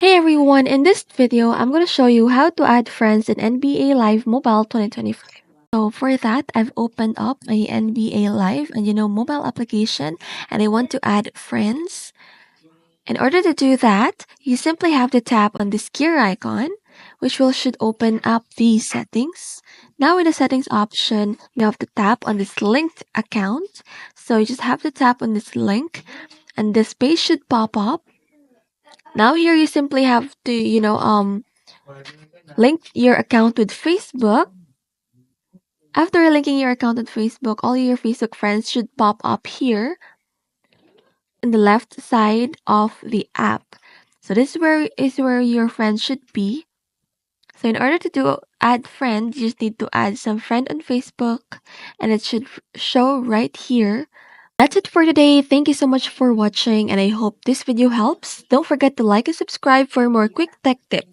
Hey everyone, in this video, I'm going to show you how to add friends in NBA Live Mobile 2025. So for that, I've opened up my NBA Live and mobile application and I want to add friends. In order to do that, you simply have to tap on this gear icon, which should open up the settings. Now in the settings option, you have to tap on this linked account. So you just have to tap on this link and this page should pop up. Now here you simply have to, link your account with Facebook. After linking your account with Facebook, all your Facebook friends should pop up here on the left side of the app. So this is where your friends should be. So in order to do add friend, you just need to add some friend on Facebook and it should show right here. That's it for today. Thank you so much for watching and I hope this video helps. Don't forget to like and subscribe for more quick tech tips.